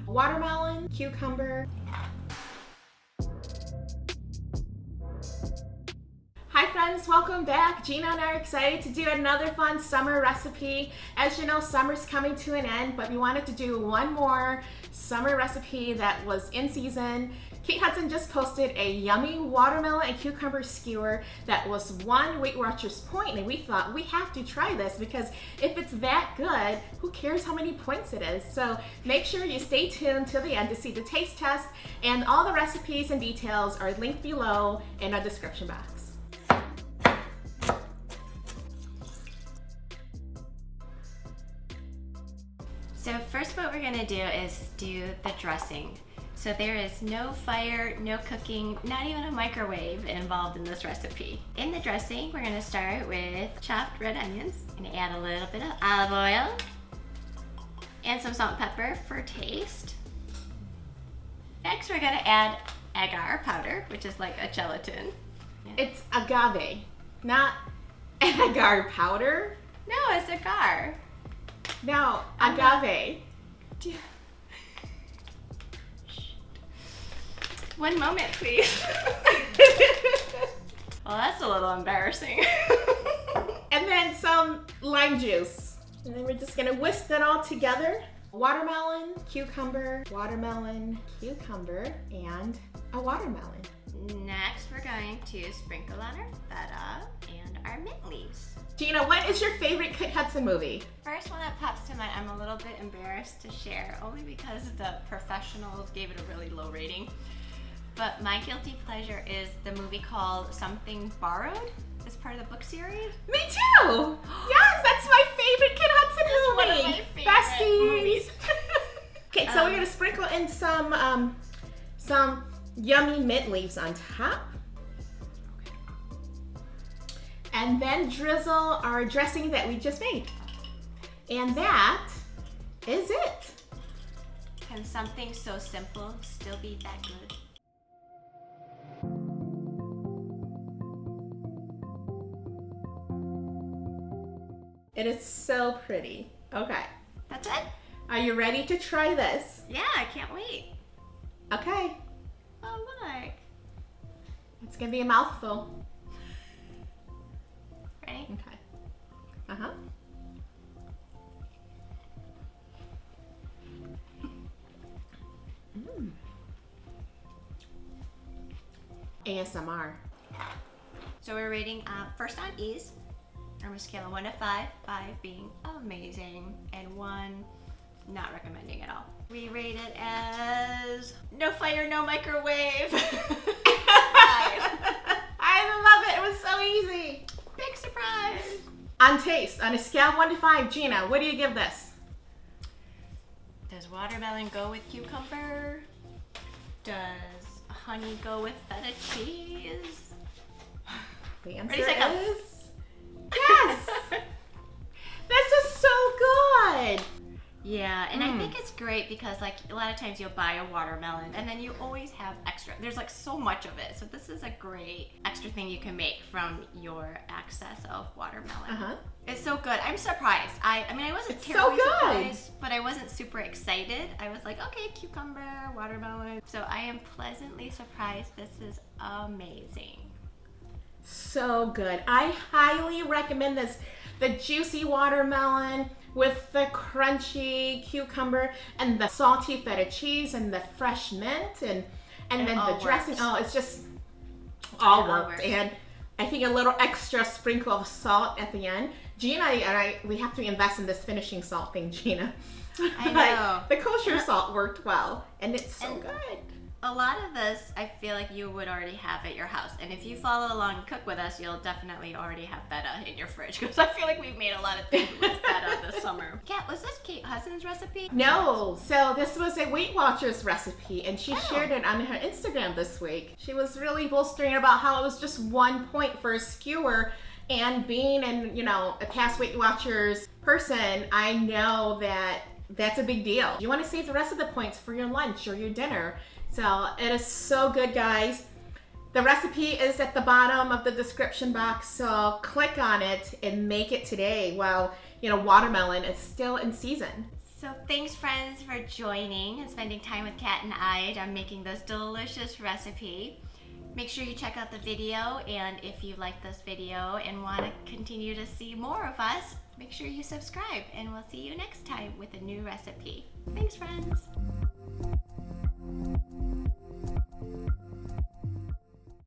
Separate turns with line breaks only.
watermelon, cucumber. Hi friends, welcome back. Gina and I are excited to do another fun summer recipe. As you know, summer's coming to an end, but we wanted to do one more summer recipe that was in season. Kate Hudson just posted a yummy watermelon and cucumber skewer that was one Weight Watchers point, and we thought we have to try this because if it's that good, who cares how many points it is? So make sure you stay tuned till the end to see the taste test, and all the recipes and details are linked below in the description box.
So first what we're gonna do is do the dressing. So there is no fire, no cooking, not even a microwave involved in this recipe. In the dressing, we're gonna start with chopped red onions. I'm gonna add a little bit of olive oil and some salt and pepper for taste. Next, we're gonna add agar powder, which is like a gelatin.
It's agave, not agar powder.
No, it's agar.
No, agave.
One moment, please. Well, that's a little embarrassing.
And then some lime juice. And then we're just gonna whisk that all together. Watermelon, cucumber, and a watermelon.
Next, we're going to sprinkle on our feta and our mint leaves.
Gina, what is your favorite Kate Hudson movie?
First one that pops to mind, I'm a little bit embarrassed to share, only because the professionals gave it a really low rating. But my guilty pleasure is the movie called Something Borrowed. It's part of the book series.
Me too! Yes, that's my favorite Kate Hudson movie.
One of my favorite movies.
Okay, so we're gonna sprinkle in some yummy mint leaves on top. And then drizzle our dressing that we just made. And that is it.
Can something so simple still be that good?
It is so pretty. Okay.
That's it?
Are you ready to try this?
Yeah, I can't wait.
Okay.
Oh, look.
It's gonna be a mouthful.
Ready?
Okay. Uh-huh. ASMR.
So we're rating first on ease. On a scale of 1 to 5, 5 being amazing and 1 not recommending at all. We rate it as no fire, no microwave.
I love it. It was so easy.
Big surprise.
On taste, on a scale of 1 to 5, Gina, what do you give this?
Does watermelon go with cucumber? Does honey go with feta cheese?
The answer
Ready, second.
is yes. This is so good.
Yeah, and I think it's great because like a lot of times you'll buy a watermelon and then you always have extra. There's like so much of it. So this is a great extra thing you can make from your excess of watermelon. It's so good. I'm surprised. I mean, I wasn't terribly surprised, but I wasn't super excited. I was like, okay, cucumber, watermelon. So I am pleasantly surprised. This is amazing.
So good. I highly recommend this. The juicy watermelon with the crunchy cucumber and the salty feta cheese and the fresh mint and then the dressing. Oh, it's just all worked. And I think a little extra sprinkle of salt at the end. Gina and I, we have to invest in this finishing salt thing, Gina.
I know.
The kosher salt worked well, and it's so good.
A lot of this, I feel like you would already have at your house. And if you follow along and cook with us, you'll definitely already have feta in your fridge. Because I feel like we've made a lot of things with feta this summer. Kat, was this Kate Hudson's recipe?
No, so this was a Weight Watchers recipe, and she shared it on her Instagram this week. She was really bolstering about how it was just 1 point for a skewer, and being an, a past Weight Watchers person, I know that that's a big deal. You want to save the rest of the points for your lunch or your dinner. So it is so good, guys. The recipe is at the bottom of the description box, so click on it and make it today while, watermelon is still in season.
So thanks friends for joining and spending time with Kat and I on making this delicious recipe. Make sure you check out the video, and if you like this video and want to continue to see more of us, make sure you subscribe, and we'll see you next time with a new recipe. Thanks friends!